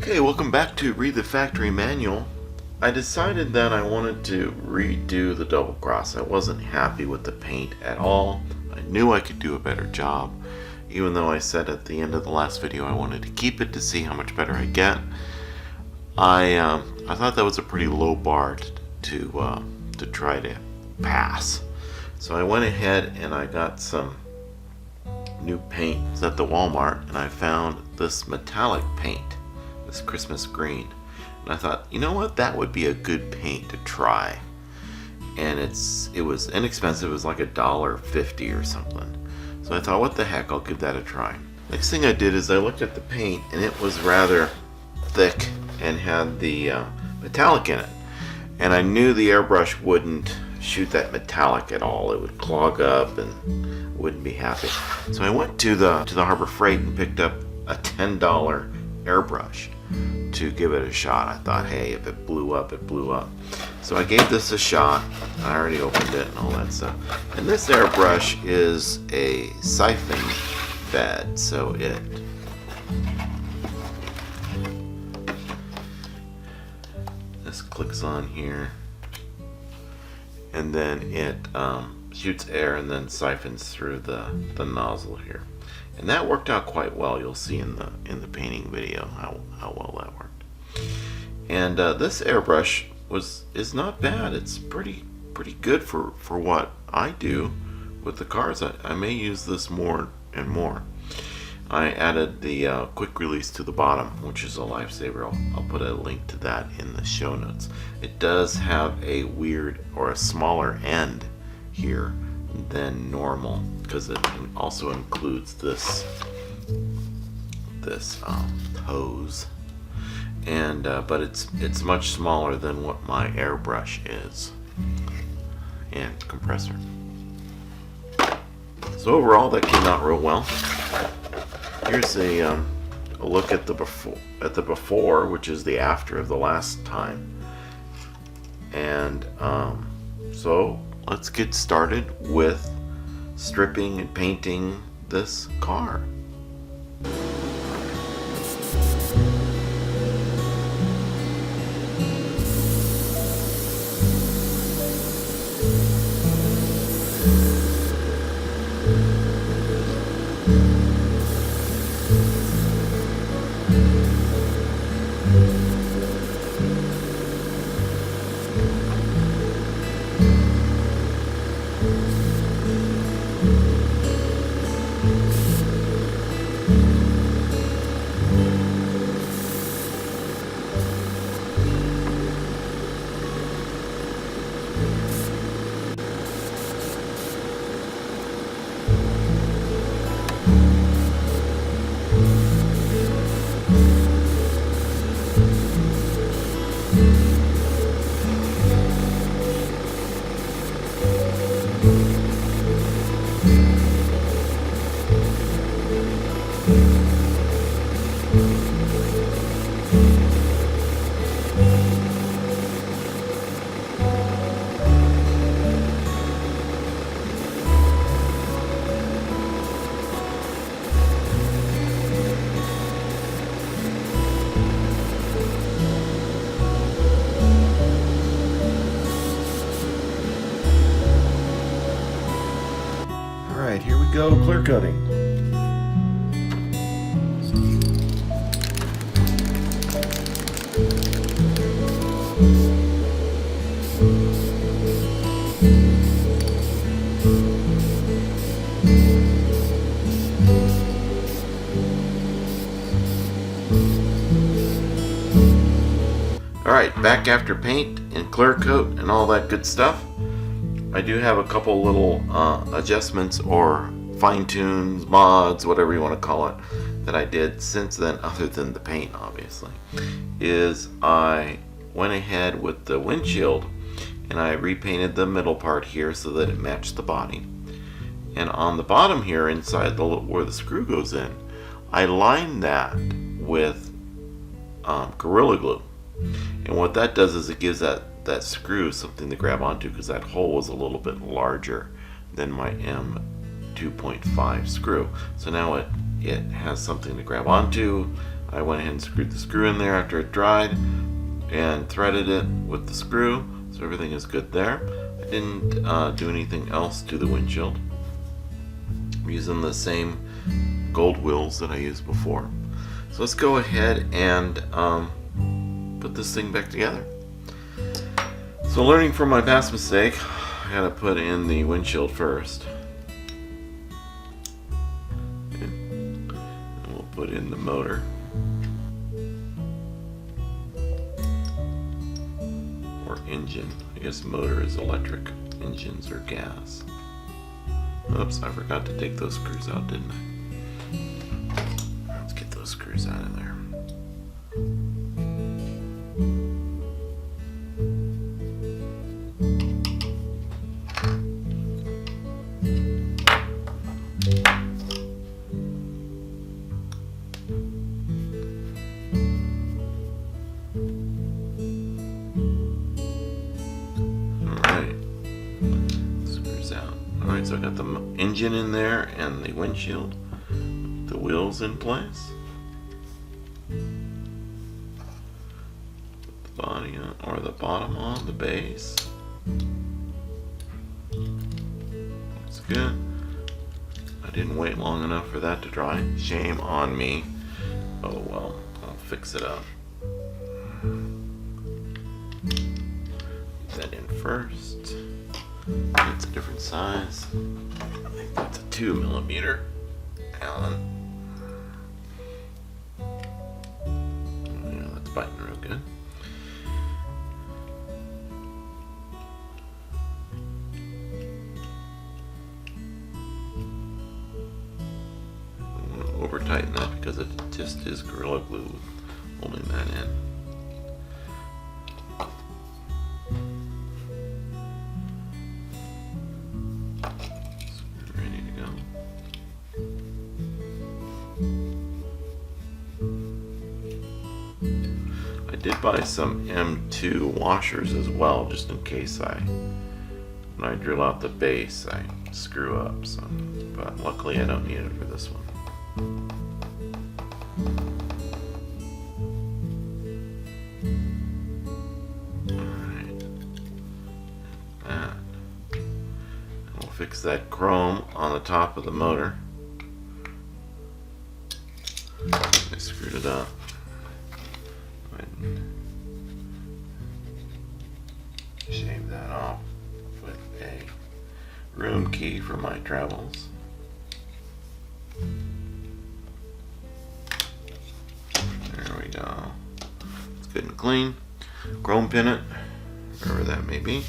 Okay, welcome back to Read the Factory Manual. I decided that I wanted to redo the double cross. I wasn't happy with the paint at all. I knew I could do a better job, even though I said at the end of the last video I wanted to keep it to see how much better I get. I thought that was a pretty low bar to try to pass. So I went ahead and I got some new paint. It's at the Walmart, and I found this metallic paint, this Christmas green. And I thought, you know what, that would be a good paint to try. And it was inexpensive. It was like $1.50 or something. So I thought, what the heck, I'll give that a try. Next thing I did is I looked at the paint, and it was rather thick and had the metallic in it. And I knew the airbrush wouldn't shoot that metallic at all. It would clog up and wouldn't be happy. So I went to the Harbor Freight and picked up a $10 airbrush to give it a shot. I thought, hey, if it blew up, it blew up. So I gave this a shot. I already opened it and all that stuff. And this airbrush is a siphon bed, so this clicks on here, and then it shoots air and then siphons through the nozzle here. And that worked out quite well. You'll see in the painting video how well that worked. And this airbrush is not bad. It's pretty good for what I do with the cars. I may use this more and more. I added the quick release to the bottom, which is a lifesaver. I'll put a link to that in the show notes. It does have a weird or a smaller end here than normal, because it also includes this hose, and but it's much smaller than what my airbrush is, and compressor. So overall, that came out real well. Here's a look at the before, which is the after of the last time, and so let's get started with stripping and painting this car. Here we go, clear coating. Alright, back after paint and clear coat and all that good stuff. I do have a couple little adjustments or fine-tunes, mods, whatever you want to call it, that I did since then, other than the paint, obviously. Is I went ahead with the windshield and I repainted the middle part here so that it matched the body. And on the bottom here, inside where the screw goes in, I lined that with Gorilla Glue. And what that does is it gives that screw something to grab onto, because that hole was a little bit larger than my M2.5 screw. So now it has something to grab onto. I went ahead and screwed the screw in there after it dried and threaded it with the screw, so everything is good there. I didn't do anything else to the windshield. I'm using the same gold wheels that I used before. So let's go ahead and put this thing back together. So learning from my past mistake, I gotta put in the windshield first. And we'll put in the motor. Or engine. I guess motor is electric. Engines are gas. Oops, I forgot to take those screws out, didn't I? Let's get those screws out of there. Alright, so I got the engine in there and the windshield, the wheels in place. Put the body on, or the bottom on, the base. That's good. I didn't wait long enough for that to dry. Shame on me. Oh well, I'll fix it up. Put that in first. It's a different size. I think that's a 2mm Allen. Yeah, that's biting real good. I'm going to over tighten that because it just is Gorilla Glue holding that in. I did buy some M2 washers as well, just in case when I drill out the base, I screw up. So, but luckily I don't need it for this one. Alright. And we'll fix that chrome on the top of the motor. I screwed it up. Shave that off with a room key for my travels. There we go. It's good and clean. Chrome pin it, wherever that may be.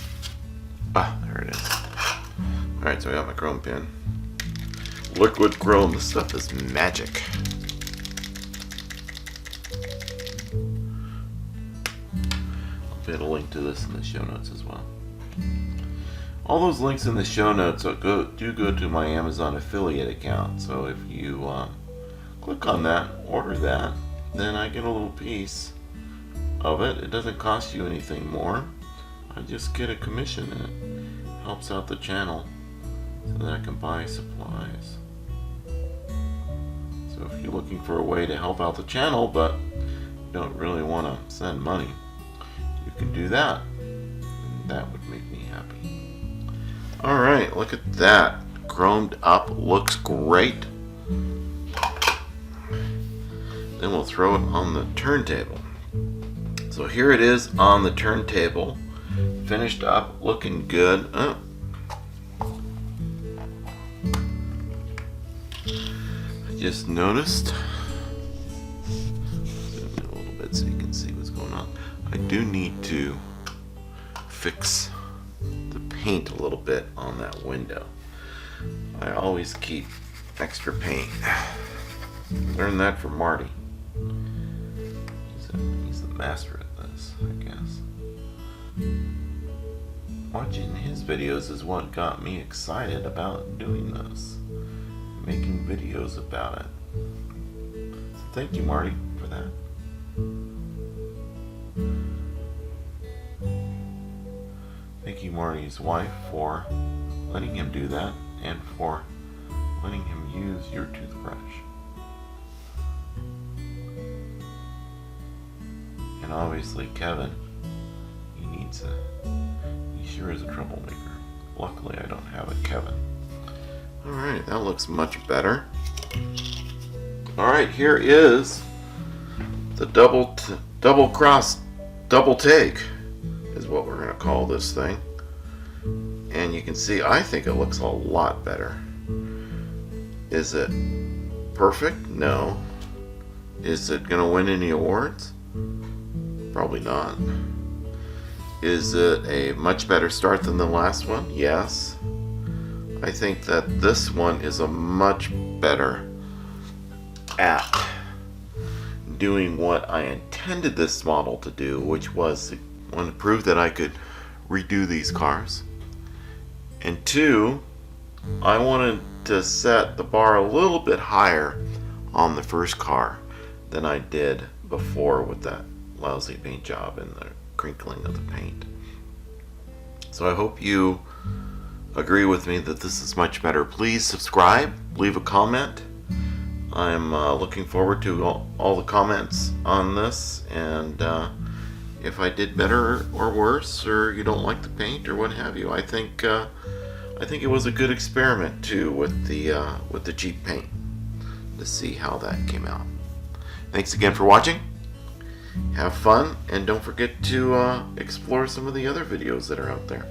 Ah, there it is. Alright, so I got my chrome pin. Liquid chrome, this stuff is magic. Put a link to this in the show notes as well. All those links in the show notes do go to my Amazon affiliate account. So if you click on that, order that, then I get a little piece of it. It doesn't cost you anything more. I just get a commission and it helps out the channel so that I can buy supplies. So if you're looking for a way to help out the channel but you don't really want to send money, you can do that, and that would make me happy. Alright, look at that. Chromed up, looks great. Then we'll throw it on the turntable. So here it is on the turntable, finished up, looking good. Oh. I just noticed, zoom in a little bit so you can see what's going on. I do need to fix the paint a little bit on that window. I always keep extra paint. Learned that from Marty. He's the master at this, I guess. Watching his videos is what got me excited about doing this. Making videos about it. So thank you, Marty, for that. Thank you, Marty's wife, for letting him do that and for letting him use your toothbrush. And obviously Kevin, he sure is a troublemaker. Luckily I don't have a Kevin. Alright, that looks much better. Alright, here is the double cross, double take is what we're going to call this thing. And you can see, I think it looks a lot better. Is it perfect? No. Is it going to win any awards? Probably not. Is it a much better start than the last one? Yes. I think that this one is a much better at doing what I intended this model to do, which was to prove that I could redo these cars. And two, I wanted to set the bar a little bit higher on the first car than I did before with that lousy paint job and the crinkling of the paint. So I hope you agree with me that this is much better. Please subscribe, leave a comment. I'm looking forward to all the comments on this, and if I did better or worse, or you don't like the paint or what have you, I think it was a good experiment too with the Jeep paint to see how that came out. Thanks again for watching. Have fun, and don't forget to explore some of the other videos that are out there.